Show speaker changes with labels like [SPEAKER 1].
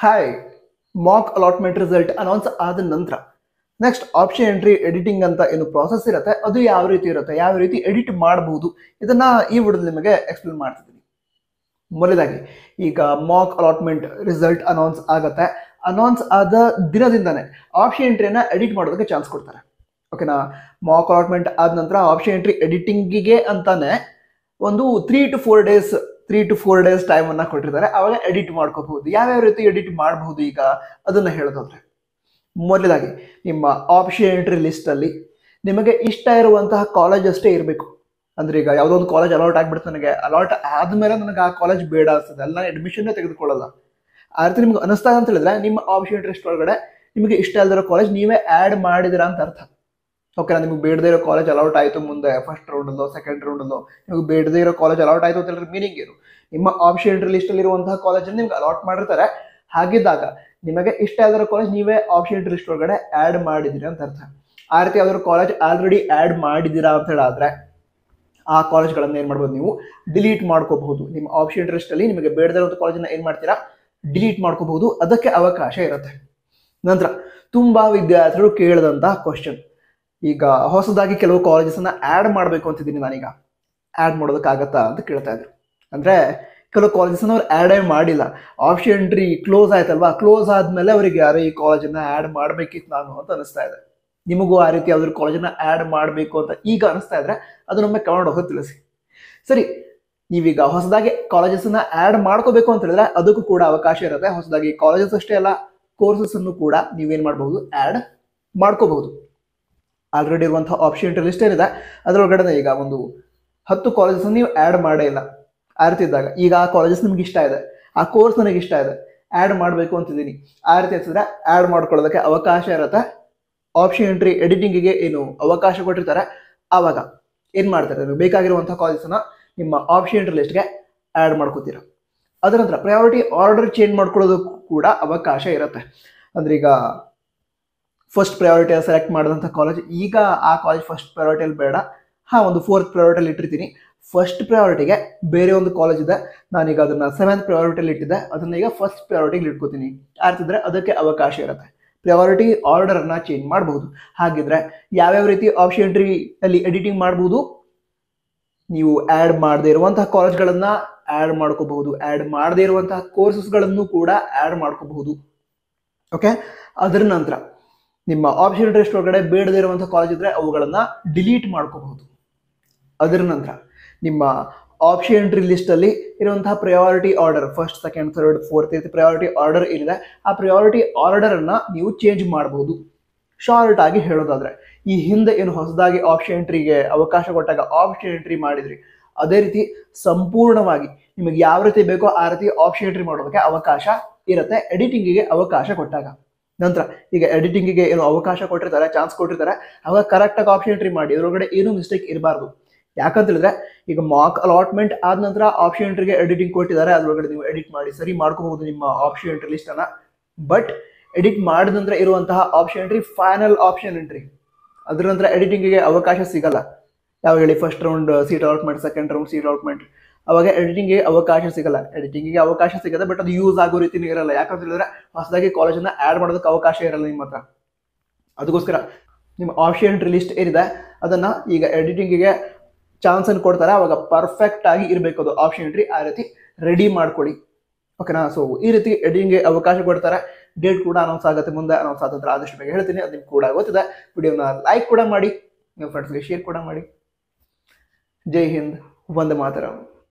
[SPEAKER 1] Hi, Mach allotment result announce ಆದ ನಂತರ next option entry editing ಅಂತ ಏನು ಪ್ರಾಸೆಸ್ ಇರುತ್ತೆ ಅದು ಯಾವ ರೀತಿ ಇರುತ್ತೆ, ಯಾವ ರೀತಿ ಎಡಿಟ್ ಮಾಡಬಹುದು, ಇದನ್ನ ಈ ವಿಡಿಯೋದಲ್ಲಿ ನಿಮಗೆ ಎಕ್ಸ್ಪ್ಲೇನ್ ಮಾಡ್ತಿದ್ದೀನಿ. ಮೊದಲಾಗಿ ಈಗ ಮಾಕ್ ಅಲಾಟ್ಮೆಂಟ್ ರಿಸಲ್ಟ್ ಅನೌನ್ಸ್ ಆಗತ್ತೆ. ಅನೌನ್ಸ್ ಆದ ದಿನದಿಂದಾನೆ ಆಪ್ಷನ್ ಎಂಟ್ರಿಯನ್ನ ಎಡಿಟ್ ಮಾಡೋದಕ್ಕೆ ಚಾನ್ಸ್ ಕೊಡ್ತಾರೆ. ಓಕೆನಾ. ಮಾಕ್ ಅಲಾಟ್ಮೆಂಟ್ ಆದ ನಂತರ ಆಪ್ಷನ್ ಎಂಟ್ರಿ ಎಡಿಟಿಂಗಿಗೆ ಅಂತಾನೆ ಒಂದು 3 to 4 ಡೇಸ್ ಟೈಮ್ ಅನ್ನ ಕೊಟ್ಟಿರ್ತಾರೆ. ಅವಾಗ ಎಡಿಟ್ ಮಾಡ್ಕೋಬಹುದು. ಯಾವ್ಯಾವ ರೀತಿ ಎಡಿಟ್ ಮಾಡಬಹುದು ಈಗ ಅದನ್ನ ಹೇಳೋದಾದ್ರೆ, ಮೊದಲಾಗಿ ನಿಮ್ಮ ಆಪ್ಷನ್ ಎಂಟ್ರಿ ಲಿಸ್ಟ್ ಅಲ್ಲಿ ನಿಮಗೆ ಇಷ್ಟ ಇರುವಂತಹ ಕಾಲೇಜ್ ಅಷ್ಟೇ ಇರಬೇಕು. ಅಂದ್ರೆ ಈಗ ಯಾವುದೋ ಒಂದು ಕಾಲೇಜ್ ಅಲಾಟ್ ಆಗ್ಬಿಡುತ್ತೆ, ನನಗೆ ಅಲಾಟ್ ಆದ್ಮೇಲೆ ನನಗೆ ಆ ಕಾಲೇಜ್ ಬೇಡ ಅನ್ಸುತ್ತೆ, ಅಲ್ಲ ಅಡ್ಮಿಷನ್ ತೆಗೆದುಕೊಳ್ಳಲ್ಲ. ಆ ರೀತಿ ನಿಮ್ಗೆ ಅನಿಸ್ತಾ ಅಂತ ಹೇಳಿದ್ರೆ ನಿಮ್ಮ ಆಪ್ಷನ್ ಎಂಟ್ರಿ ಲಿಸ್ಟ್ ಒಳಗಡೆ ನಿಮಗೆ ಇಷ್ಟ ಇಲ್ಲದಿರೋ ಕಾಲೇಜ್ ನೀವೇ ಆಡ್ ಮಾಡಿದಿರಾ ಅಂತ ಅರ್ಥ. ಓಕೆನಾ. ನಿಮ್ಗೆ ಬೇಡದೇ ಇರೋ ಕಾಲೇಜ್ ಅಲೌಟ್ ಆಯಿತು ಮುಂದೆ ಫಸ್ಟ್ ರೌಂಡಲ್ಲೋ ಸೆಕೆಂಡ್ ರೌಂಡಲ್ಲೋ ನಿಮ್ಗೆ ಬೇಡದೇ ಇರೋ ಕಾಲೇಜ್ ಅಲೌಟ್ ಆಯಿತು ಅಂತ ಹೇಳಿದ್ರೆ ಮೀನಿಂಗ್ ಏನು, ನಿಮ್ಮ ಆಪ್ಷನ್ ಎಂಟ್ರಿ ಲಿಸ್ಟ್ ಅಲ್ಲಿ ಇರುವಂತಹ ಕಾಲೇಜನ್ನು ನಿಮ್ಗೆ ಅಲಾಟ್ ಮಾಡಿರ್ತಾರೆ. ಹಾಗಿದ್ದಾಗ ನಿಮಗೆ ಇಷ್ಟ ಯಾವ್ದಾರ ಕಾಲೇಜ್ ನೀವೇ ಆಪ್ಷನ್ ಎಂಟ್ರಿ ಲಿಸ್ಟ್ ಒಳಗಡೆ ಆಡ್ ಮಾಡಿದಿರಿ ಅಂತ ಅರ್ಥ. ಆ ರೀತಿ ಯಾವ್ದಾದ್ರು ಕಾಲೇಜ್ ಆಲ್ರೆಡಿ ಆಡ್ ಮಾಡಿದಿರಾ ಅಂತ ಹೇಳಾದ್ರೆ ಆ ಕಾಲೇಜ್ಗಳನ್ನ ಏನ್ ಮಾಡ್ಬೋದು, ನೀವು ಡಿಲೀಟ್ ಮಾಡ್ಕೋಬಹುದು. ನಿಮ್ಮ ಆಪ್ಷನ್ ಎಂಟ್ರಿ ಲಿಸ್ಟ್ ಅಲ್ಲಿ ನಿಮಗೆ ಬೇಡದೇ ಇರೋ ಕಾಲೇಜನ್ನ ಏನ್ ಮಾಡ್ತೀರಾ, ಡಿಲೀಟ್ ಮಾಡ್ಕೋಬಹುದು. ಅದಕ್ಕೆ ಅವಕಾಶ ಇರುತ್ತೆ. ನಂತರ ತುಂಬಾ ವಿದ್ಯಾರ್ಥಿಗಳು ಕೇಳಿದಂತಹ ಕ್ವಶನ್, ಈಗ ಹೊಸದಾಗಿ ಕೆಲವು ಕಾಲೇಜಸ್ ಅನ್ನ ಆಡ್ ಮಾಡಬೇಕು ಅಂತಿದ್ದೀನಿ ನಾನೀಗ, ಆಡ್ ಮಾಡೋದಕ್ಕಾಗತ್ತಾ ಅಂತ ಕೇಳ್ತಾ ಇದ್ರು. ಅಂದ್ರೆ ಕೆಲವು ಕಾಲೇಜಸ್ ಅವ್ರು ಆಡೇ ಮಾಡಿಲ್ಲ, ಆಪ್ಷನ್ ಎಂಟ್ರಿ ಕ್ಲೋಸ್ ಆಯ್ತಲ್ವಾ, ಕ್ಲೋಸ್ ಆದ್ಮೇಲೆ ಅವರಿಗೆ ಯಾರು ಈ ಕಾಲೇಜನ್ನ ಆಡ್ ಮಾಡ್ಬೇಕಿತ್ತು ನಾನು ಅಂತ ಅನಿಸ್ತಾ ಇದೆ. ನಿಮಗೂ ಆ ರೀತಿ ಯಾವ್ದಾದ್ರು ಕಾಲೇಜನ್ನ ಆಡ್ ಮಾಡಬೇಕು ಅಂತ ಈಗ ಅನಿಸ್ತಾ ಇದ್ರೆ ಅದನ್ನೊಮ್ಮೆ ಕಮೆಂಟ್ ಹೋಗಿ ತಿಳಿಸಿ. ಸರಿ, ನೀವೀಗ ಹೊಸದಾಗಿ ಕಾಲೇಜಸ್ ಅನ್ನ ಆಡ್ ಮಾಡ್ಕೋಬೇಕು ಅಂತ ಹೇಳಿದ್ರೆ ಅದಕ್ಕೂ ಕೂಡ ಅವಕಾಶ ಇರುತ್ತೆ. ಹೊಸದಾಗಿ ಕಾಲೇಜಸ್ ಅಷ್ಟೇ ಅಲ್ಲ, ಕೋರ್ಸಸ್ ಅನ್ನು ಕೂಡ ನೀವೇನ್ ಮಾಡಬಹುದು, ಆಡ್ ಮಾಡ್ಕೋಬಹುದು. ಆಲ್ರೆಡಿ ಇರುವಂತಹ ಆಪ್ಷನ್ ಎಂಟ್ರಿ ಲಿಸ್ಟ್ ಏನಿದೆ ಅದರೊಳಗಡೆ ಈಗ ಒಂದು 10 ಕಾಲೇಜಸ್ ನೀವು ಆಡ್ ಮಾಡೇ ಇಲ್ಲ. ಆ ರೀತಿ ಇದ್ದಾಗ ಈಗ ಆ ಕಾಲೇಜಸ್ ನಿಮ್ಗೆ ಇಷ್ಟ ಇದೆ, ಆ ಕೋರ್ಸ್ ನನಗೆ ಇಷ್ಟ ಇದೆ, ಆಡ್ ಮಾಡಬೇಕು ಅಂತಿದ್ದೀನಿ. ಆ ರೀತಿ ಅನ್ಸಿದ್ರೆ ಆಡ್ ಮಾಡ್ಕೊಳ್ಳೋದಕ್ಕೆ ಅವಕಾಶ ಇರುತ್ತೆ. ಆಪ್ಷನ್ ಎಂಟ್ರಿ ಎಡಿಟಿಂಗಿಗೆ ಏನು ಅವಕಾಶ ಕೊಟ್ಟಿರ್ತಾರೆ ಆವಾಗ ಏನ್ ಮಾಡ್ತಾರೆ, ನಿಮಗೆ ಬೇಕಾಗಿರುವಂತಹ ಕಾಲೇಜಸ್ನ ನಿಮ್ಮ ಆಪ್ಷನ್ ಎಂಟ್ರಿ ಲಿಸ್ಟ್ಗೆ ಆಡ್ ಮಾಡ್ಕೋತೀರಾ. ಅದರ ನಂತರ ಪ್ರಯಾರಿಟಿ ಆರ್ಡರ್ ಚೇಂಜ್ ಮಾಡ್ಕೊಳ್ಳೋದಕ್ಕೂ ಕೂಡ ಅವಕಾಶ ಇರುತ್ತೆ. ಅಂದ್ರೆ ಈಗ ಫಸ್ಟ್ ಪ್ರಯಾರಿಟಿ ಸೆಲೆಕ್ಟ್ ಮಾಡಿದಂಥ ಕಾಲೇಜ್ ಈಗ ಆ ಕಾಲೇಜ್ ಫಸ್ಟ್ ಪ್ರಯಾರಿಟಿಯಲ್ಲಿ ಬೇಡ, ಒಂದು 4th ಪ್ರಯಾರಿಟಿಯಲ್ಲಿ ಇಟ್ಟಿರ್ತೀನಿ. ಫಸ್ಟ್ ಪ್ರಯಾರಿಟಿಗೆ ಬೇರೆ ಒಂದು ಕಾಲೇಜ್ ಇದೆ, ನಾನೀಗ ಅದನ್ನ 7th ಪ್ರಯಾರಿಟಿಯಲ್ಲಿ ಇಟ್ಟಿದ್ದೆ, ಅದನ್ನ ಈಗ ಫಸ್ಟ್ ಪ್ರಯಾರಿಟಿಗೆ ಇಟ್ಕೋತೀನಿ. ಆರ್ತಿದ್ರೆ ಅದಕ್ಕೆ ಅವಕಾಶ ಇರುತ್ತೆ. ಪ್ರಯಾರಿಟಿ ಆರ್ಡರ್ ಅನ್ನ ಚೇಂಜ್ ಮಾಡಬಹುದು. ಹಾಗಿದ್ರೆ ಯಾವ್ಯಾವ ರೀತಿ ಆಪ್ಷನ್ ಎಂಟ್ರಿ ಅಲ್ಲಿ ಎಡಿಟಿಂಗ್ ಮಾಡಬಹುದು, ನೀವು ಆಡ್ ಮಾಡದೇ ಇರುವಂತಹ ಕಾಲೇಜ್ಗಳನ್ನ ಆಡ್ ಮಾಡ್ಕೋಬಹುದು, ಆಡ್ ಮಾಡದೇ ಇರುವಂತಹ ಕೋರ್ಸಸ್ಗಳನ್ನು ಕೂಡ ಆಡ್ ಮಾಡ್ಕೋಬಹುದು. ಓಕೆ. ಅದರ ನಂತರ ನಿಮ್ಮ ಆಪ್ಷನ್ ಎಂಟ್ರಿ ಲಿಸ್ಟ್ ಒಳಗಡೆ ಬೇಡದೇ ಇರುವಂತಹ ಕಾಲೇಜ್ ಇದ್ರೆ ಅವುಗಳನ್ನ ಡಿಲೀಟ್ ಮಾಡ್ಕೋಬಹುದು. ಅದರ ನಂತರ ನಿಮ್ಮ ಆಪ್ಷನ್ ಎಂಟ್ರಿ ಲಿಸ್ಟ್ ಅಲ್ಲಿ ಇರುವಂತಹ priority order first second third fourth priority order ಏನಿದೆ ಆ ಪ್ರಯಾರಿಟಿ ಆರ್ಡರ್ ಅನ್ನ ನೀವು ಚೇಂಜ್ ಮಾಡಬಹುದು. ಶಾರ್ಟ್ ಆಗಿ ಹೇಳೋದಾದ್ರೆ, ಈ ಹಿಂದೆ ಏನು ಹೊಸದಾಗಿ ಆಪ್ಷನ್ ಎಂಟ್ರಿಗೆ ಅವಕಾಶ ಕೊಟ್ಟಾಗ ಆಪ್ಷನ್ ಎಂಟ್ರಿ ಮಾಡಿದ್ರಿ, ಅದೇ ರೀತಿ ಸಂಪೂರ್ಣವಾಗಿ ನಿಮಗೆ ಯಾವ ರೀತಿ ಬೇಕೋ ಆ ರೀತಿ ಆಪ್ಷನ್ ಎಂಟ್ರಿ ಮಾಡೋದಕ್ಕೆ ಅವಕಾಶ ಇರುತ್ತೆ ಎಡಿಟಿಂಗಿಗೆ ಅವಕಾಶ ಕೊಟ್ಟಾಗ. ನಂತರ ಈಗ ಎಡಿಟಿಂಗಿಗೆ ಏನು ಅವಕಾಶ ಕೊಟ್ಟಿರ್ತಾರೆ, ಚಾನ್ಸ್ ಕೊಟ್ಟಿರ್ತಾರೆ, ಅವಾಗ ಕರೆಕ್ಟ್ ಆಗಿ ಆಪ್ಷನ್ ಎಂಟ್ರಿ ಮಾಡಿ, ಇದ್ರೊಳಗಡೆ ಏನು ಮಿಸ್ಟೇಕ್ ಇರಬಾರ್ದು. ಯಾಕಂತ ಹೇಳಿದ್ರೆ ಈಗ ಮಾಕ್ ಅಲಾಟ್ಮೆಂಟ್ ಆದ ನಂತರ ಆಪ್ಷನ್ ಎಂಟ್ರಿಗೆ ಎಡಿಟಿಂಗ್ ಕೊಟ್ಟಿದ್ದಾರೆ, ಅದ್ರೊಳಗಡೆ ನೀವು ಎಡಿಟ್ ಮಾಡಿ ಸರಿ ಮಾಡ್ಕೋಬಹುದು ನಿಮ್ಮ ಆಪ್ಷನ್ ಎಂಟ್ರಿ ಲಿಸ್ಟ್ ಅನ್ನ. ಬಟ್ ಎಡಿಟ್ ಮಾಡಿದ ನಂತರ ಇರುವಂತಹ option entry final option entry, ಅದ್ರ ನಂತರ ಎಡಿಟಿಂಗಿಗೆ ಅವಕಾಶ ಸಿಗಲ್ಲ. ಯಾವಾಗ ಹೇಳಿ, first round seat allotment, second round seat allotment, ಅವಾಗ ಎಡಿಟಿಂಗ್ಗೆ ಅವಕಾಶ ಸಿಗಲ್ಲ. ಎಡಿಟಿಂಗಿಗೆ ಅವಕಾಶ ಸಿಗುತ್ತೆ, ಬಟ್ ಅದು ಯೂಸ್ ಆಗೋ ರೀತಿನೇ ಇರಲ್ಲ. ಯಾಕಂತ ಹೇಳಿದ್ರೆ ಹೊಸದಾಗಿ ಕಾಲೇಜನ್ನ ಆಡ್ ಮಾಡೋದಕ್ಕೆ ಅವಕಾಶ ಇರಲ್ಲ ನಿಮ್ಮ ಹತ್ರ. ಅದಕ್ಕೋಸ್ಕರ ನಿಮ್ಮ ಆಪ್ಷನ್ ಎಂಟ್ರಿ ಲಿಸ್ಟ್ ಏನಿದೆ ಅದನ್ನ ಈಗ ಎಡಿಟಿಂಗಿಗೆ ಚಾನ್ಸ್ ಅನ್ನು ಕೊಡ್ತಾರೆ, ಅವಾಗ ಪರ್ಫೆಕ್ಟ್ ಆಗಿ ಇರಬೇಕು ಅದು ಆಪ್ಷನ್ ಎಂಟ್ರಿ. ಆ ರೀತಿ ರೆಡಿ ಮಾಡ್ಕೊಳ್ಳಿ. ಓಕೆನಾ. ಸೊ ಈ ರೀತಿ ಎಡಿಟಿಂಗ್ಗೆ ಅವಕಾಶ ಕೊಡ್ತಾರೆ. ಡೇಟ್ ಕೂಡ ಅನೌನ್ಸ್ ಆಗುತ್ತೆ, ಮುಂದೆ ಅನೌನ್ಸ್ ಆದಂದ್ರೆ ಆದಷ್ಟು ಬೇಗ ಹೇಳ್ತೀನಿ. ಅದು ನಿಮ್ಗೆ ಕೂಡ ಗೊತ್ತಿದೆ. ವಿಡಿಯೋನ ಲೈಕ್ ಕೂಡ ಮಾಡಿ, ನಿಮ್ಮ ಫ್ರೆಂಡ್ಸ್ಗೆ ಶೇರ್ ಕೂಡ ಮಾಡಿ. ಜೈ ಹಿಂದ್, ವಂದೇ ಮಾತರಂ.